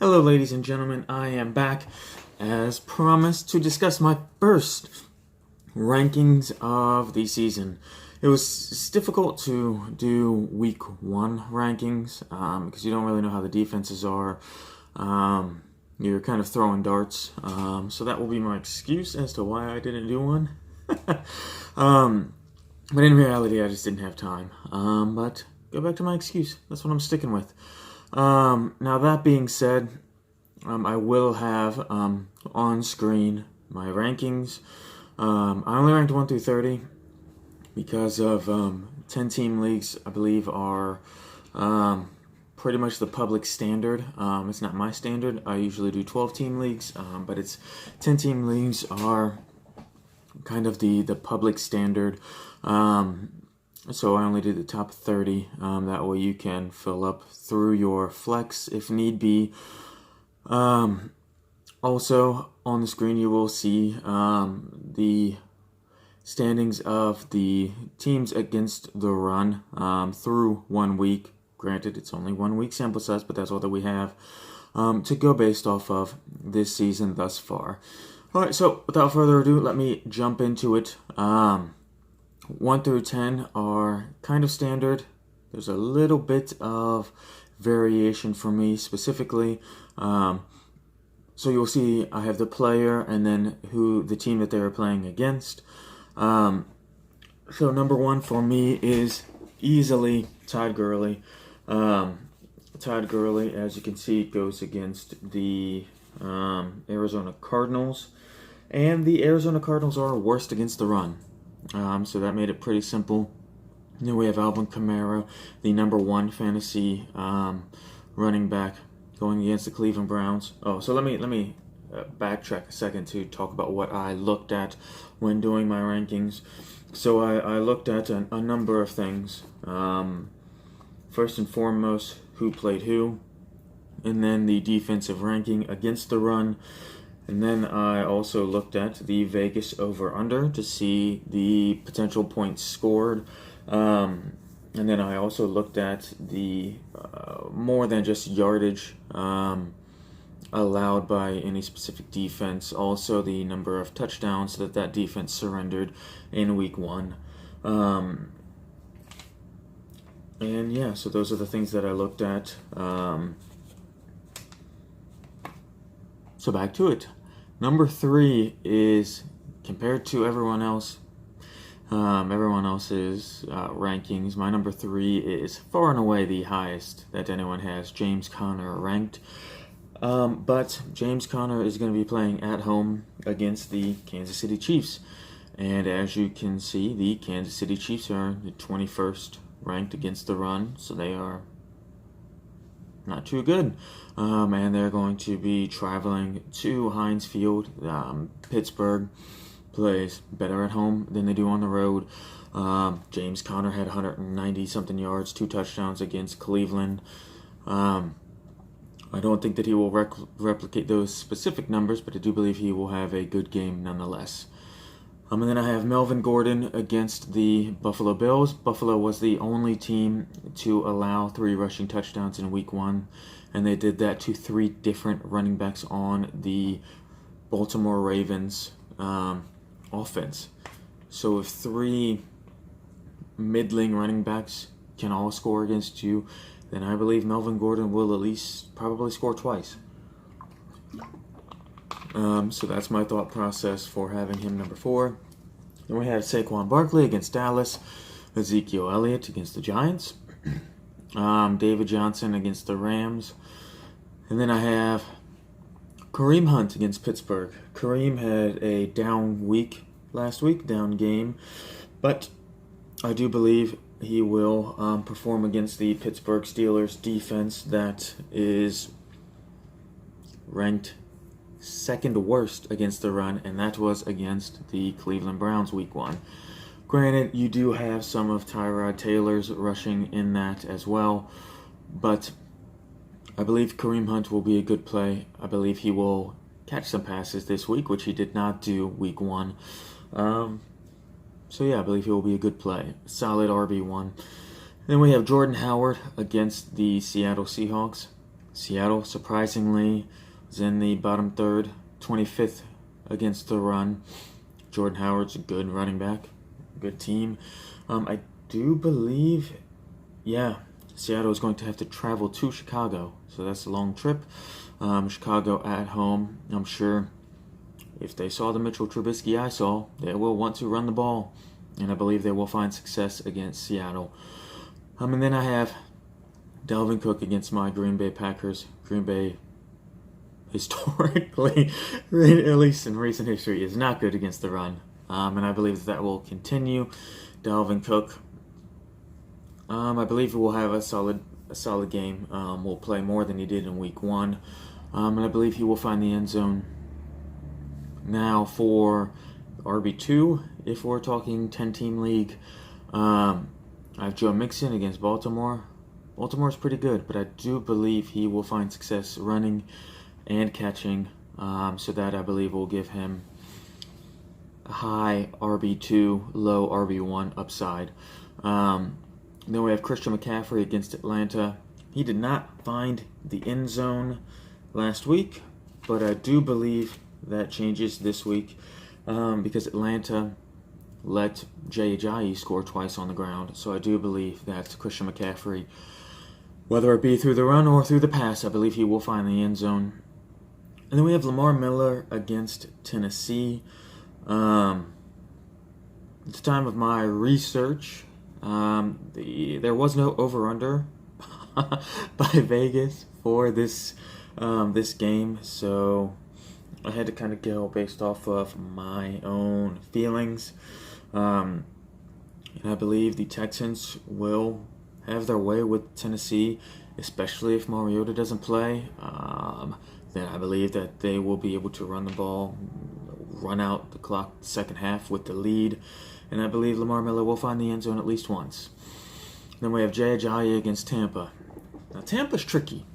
Hello, ladies and gentlemen. I am back, as promised, to discuss my first rankings of the season. It's difficult to do week one rankings because you don't really know how the defenses are. You're kind of throwing darts. So that will be my excuse as to why I didn't do one. But in reality, I just didn't have time. But go back to my excuse. That's what I'm sticking with. Now that being said, I will have on screen my rankings. I only ranked 1 through 30 because of 10-team leagues, I believe, are pretty much the public standard. It's not my standard. I usually do 12-team leagues, but 10-team leagues are kind of the public standard. So I only did the top 30. That way you can fill up through your flex if need be. Also on the screen you will see the standings of the teams against the run through 1 week. Granted, it's only 1 week sample size, but that's all that we have to go based off of this season thus far. Alright, so without further ado, let me jump into it. 1 through 10 are kind of standard. There's a little bit of variation for me specifically. So you'll see I have the player and then the team that they are playing against. So number 1 for me is easily Todd Gurley. Todd Gurley, as you can see, goes against the Arizona Cardinals. And the Arizona Cardinals are worst against the run. So that made it pretty simple. Then we have Alvin Kamara, the number 1 fantasy running back, going against the Cleveland Browns. So let me backtrack a second to talk about what I looked at when doing my rankings. So I looked at a number of things. First and foremost, who played who, and then the defensive ranking against the run. And then I also looked at the Vegas over-under to see the potential points scored. And then I also looked at the more than just yardage allowed by any specific defense. Also the number of touchdowns that defense surrendered in week 1. And yeah, so those are the things that I looked at. So back to it. Number 3 is, compared to everyone else's rankings, my number 3 is far and away the highest that anyone has James Conner ranked. But James Conner is going to be playing at home against the Kansas City Chiefs. And as you can see, the Kansas City Chiefs are the 21st ranked against the run, so they are not too good. And they're going to be traveling to Heinz Field. Pittsburgh plays better at home than they do on the road. James Conner had 190-something yards, 2 touchdowns against Cleveland. I don't think that he will replicate those specific numbers, but I do believe he will have a good game nonetheless. And then I have Melvin Gordon against the Buffalo Bills. Buffalo was the only team to allow 3 rushing touchdowns in week 1, and they did that to 3 different running backs on the Baltimore Ravens offense. So if 3 middling running backs can all score against you, then I believe Melvin Gordon will at least probably score twice. So that's my thought process for having him number 4. Then we have Saquon Barkley against Dallas, Ezekiel Elliott against the Giants, David Johnson against the Rams, and then I have Kareem Hunt against Pittsburgh. Kareem had a down week last week, down game, but I do believe he will perform against the Pittsburgh Steelers defense that is ranked 2nd worst against the run, and that was against the Cleveland Browns week 1. Granted, you do have some of Tyrod Taylor's rushing in that as well, but I believe Kareem Hunt will be a good play. I believe he will catch some passes this week, which he did not do week 1. So yeah, I believe he will be a good play. Solid RB1. Then we have Jordan Howard against the Seattle Seahawks. Seattle, surprisingly, was in the bottom third, 25th against the run. Jordan Howard's a good running back, good team. I do believe, Seattle is going to have to travel to Chicago, so that's a long trip. Chicago at home, I'm sure if they saw the Mitchell Trubisky I saw, they will want to run the ball, and I believe they will find success against Seattle. And then I have Dalvin Cook against my Green Bay Packers. Green Bay, historically, at least in recent history, is not good against the run, and I believe that will continue. Dalvin Cook, I believe he will have a solid game. Will play more than he did in Week 1, and I believe he will find the end zone. Now for RB2, if we're talking 10-team league, I have Joe Mixon against Baltimore. Baltimore's pretty good, but I do believe he will find success running and catching, so that I believe will give him a high RB2, low RB1 upside. Then we have Christian McCaffrey against Atlanta. He did not find the end zone last week, but I do believe that changes this week, because Atlanta let Jay Ajayi score twice on the ground. So I do believe that Christian McCaffrey, whether it be through the run or through the pass, I believe he will find the end zone. And then we have Lamar Miller against Tennessee. At the time of my research, there was no over-under by Vegas for this game, so I had to kind of go based off of my own feelings. And I believe the Texans will have their way with Tennessee, especially if Mariota doesn't play. Then I believe that they will be able to run the ball, run out the clock second half with the lead. And I believe Lamar Miller will find the end zone at least once. Then we have Jay Ajayi against Tampa. Now, Tampa's tricky.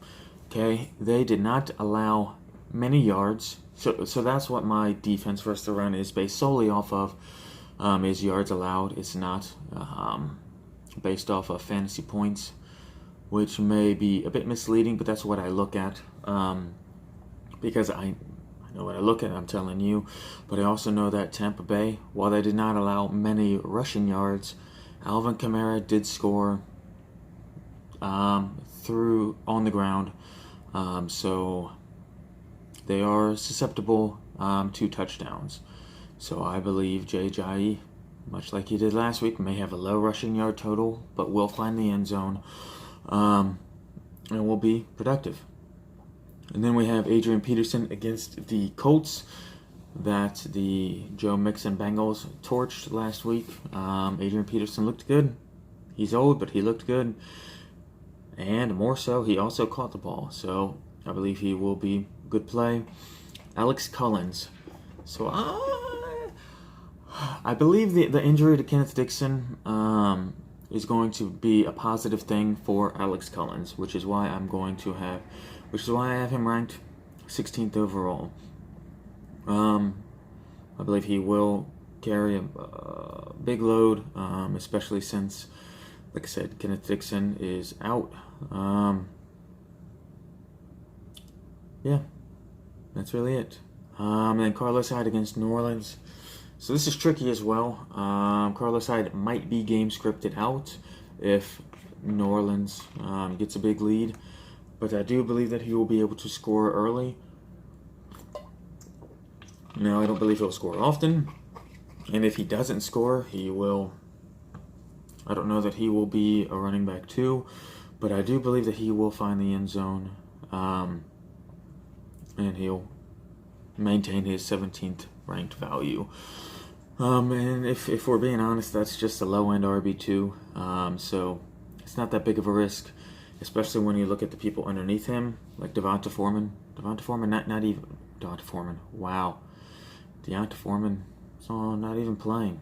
Okay, they did not allow many yards. So that's what my defense versus the run is based solely off of, is yards allowed. It's not based off of fantasy points, which may be a bit misleading, but that's what I look at, because I know what I look at, I'm telling you. But I also know that Tampa Bay, while they did not allow many rushing yards, Alvin Kamara did score through on the ground. So they are susceptible to touchdowns. So I believe Jay Ajayi, much like he did last week, may have a low rushing yard total, but will find the end zone, and will be productive. And then we have Adrian Peterson against the Colts, that the Joe Mixon Bengals torched last week. Adrian Peterson looked good. He's old, but he looked good. And more so, he also caught the ball. So I believe he will be good play. Alex Collins. So I believe the injury to Kenneth Dixon is going to be a positive thing for Alex Collins, which is why I have him ranked 16th overall. I believe he will carry a big load, especially since, like I said, Kenneth Dixon is out. Yeah, that's really it. And then Carlos Hyde against New Orleans. So this is tricky as well. Carlos Hyde might be game scripted out if New Orleans gets a big lead, but I do believe that he will be able to score early. Now, I don't believe he'll score often, and if he doesn't score, he will. I don't know that he will be a running back too, but I do believe that he will find the end zone, and he'll maintain his 17th ranked value. And if we're being honest, that's just a low-end RB2, so it's not that big of a risk, especially when you look at the people underneath him, like Devonta Foreman. Devonta Foreman, not even Devonta Foreman. Wow, Deonta Foreman, not even playing.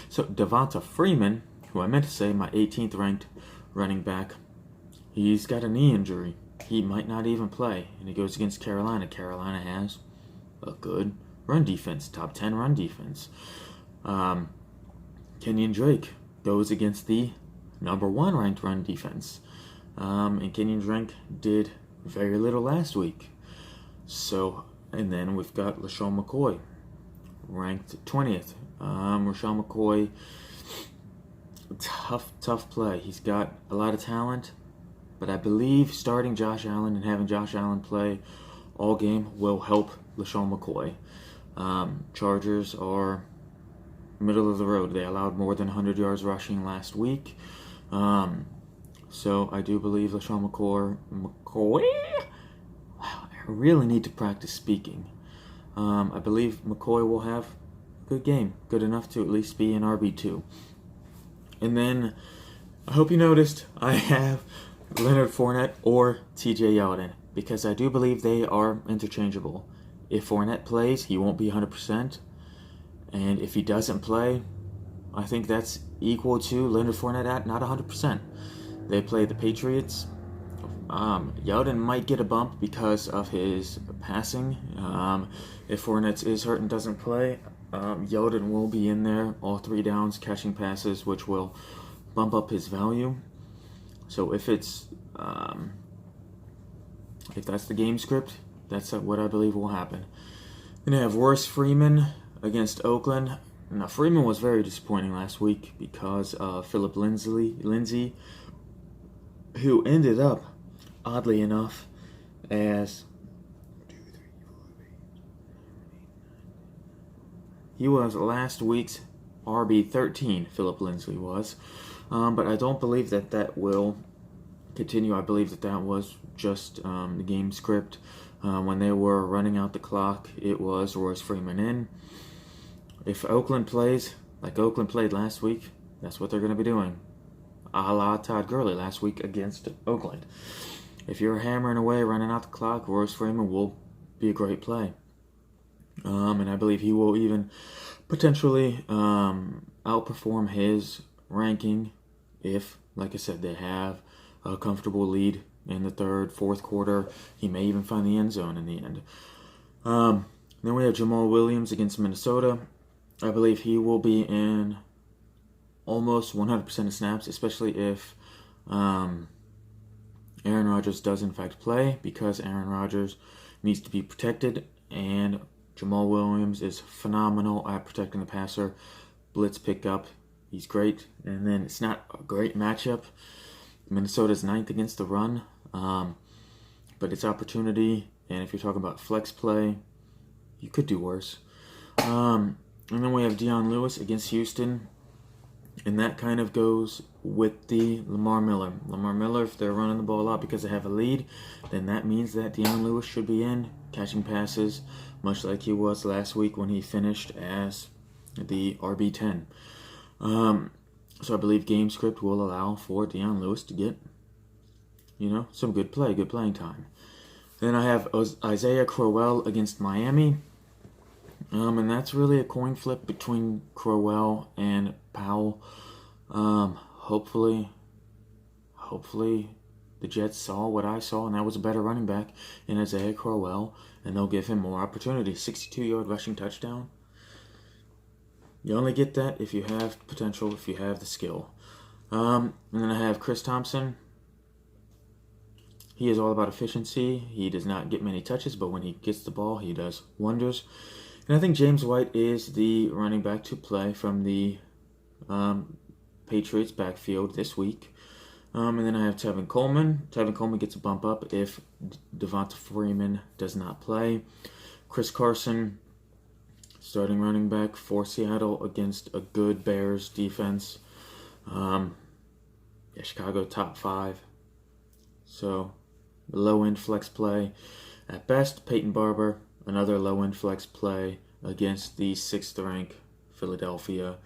So Devonta Freeman, who I meant to say my 18th ranked running back, he's got a knee injury. He might not even play, and he goes against Carolina. Carolina has a good run defense, top 10 run defense. Kenyon Drake goes against the number 1 ranked run defense. And Kenyon Drake did very little last week. So, and then we've got LeSean McCoy, ranked 20th. LeSean McCoy, tough play. He's got a lot of talent, but I believe starting Josh Allen and having Josh Allen play all game will help LeSean McCoy. Chargers are middle of the road. They allowed more than 100 yards rushing last week. So I do believe LeSean McCoy. Wow, I really need to practice speaking. I believe McCoy will have a good game, good enough to at least be an RB2. And then I hope you noticed I have Leonard Fournette or TJ Yeldon, because I do believe they are interchangeable. If Fournette plays, he won't be 100%. And if he doesn't play, I think that's equal to Leonard Fournette at not 100%. They play the Patriots. Yeldon might get a bump because of his passing. If Fournette is hurt and doesn't play, Yeldon will be in there all 3 downs catching passes, which will bump up his value. So if that's the game script, that's what I believe will happen. Then I have Royce Freeman against Oakland. Now, Freeman was very disappointing last week because of Philip Lindsay, who ended up, oddly enough, as he was last week's RB13, Philip Lindsay was. But I don't believe that will continue. I believe that was just the game script. When they were running out the clock, it was Royce Freeman in. If Oakland plays like Oakland played last week, that's what they're going to be doing. A la Todd Gurley last week against Oakland. If you're hammering away, running out the clock, Royce Freeman will be a great play. And I believe he will even potentially outperform his ranking if, like I said, they have a comfortable lead in the third, fourth quarter. He may even find the end zone in the end. Then we have Jamal Williams against Minnesota. I believe he will be in almost 100% of snaps, especially if Aaron Rodgers does in fact play, because Aaron Rodgers needs to be protected, and Jamal Williams is phenomenal at protecting the passer. Blitz pickup, he's great. And then it's not a great matchup. Minnesota's 9th against the run, but it's opportunity, and if you're talking about flex play, you could do worse. And then we have Dion Lewis against Houston, and that kind of goes with the Lamar Miller. Lamar Miller, if they're running the ball a lot because they have a lead, then that means that Dion Lewis should be in, catching passes, much like he was last week when he finished as the RB10. So I believe game script will allow for Dion Lewis to get, some good playing time. Then I have Isaiah Crowell against Miami. And that's really a coin flip between Crowell and Powell. Hopefully the Jets saw what I saw, and that was a better running back in Isaiah Crowell, and they'll give him more opportunity. 62-yard rushing touchdown. You only get that if you have potential, if you have the skill. And then I have Chris Thompson. He is all about efficiency. He does not get many touches, but when he gets the ball, he does wonders. And I think James White is the running back to play from the Patriots backfield this week. And then I have Tevin Coleman. Tevin Coleman gets a bump up if Devonta Freeman does not play. Chris Carson, starting running back for Seattle against a good Bears defense. Chicago top 5. So, low-end flex play. At best, Peyton Barber, another low-end flex play against the 6th-ranked Philadelphia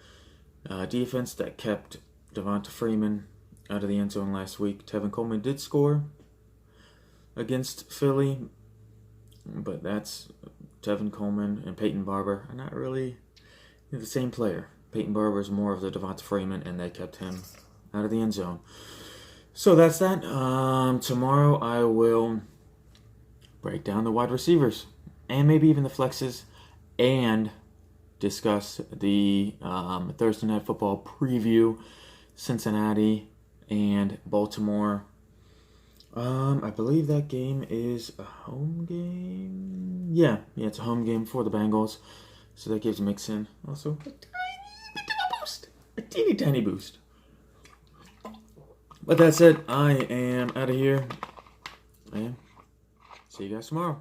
defense that kept Devonta Freeman out of the end zone last week. Tevin Coleman did score against Philly, but that's Tevin Coleman and Peyton Barber are not really the same player. Peyton Barber is more of the Devonta Freeman, and they kept him out of the end zone. So that's that. Tomorrow I will break down the wide receivers and maybe even the flexes and discuss the Thursday Night Football preview, Cincinnati and Baltimore. I believe that game is a home game. Yeah, it's a home game for the Bengals. So that gives Mixon also a tiny bit of a boost. A teeny tiny boost. But that said, I am out of here. And see you guys tomorrow.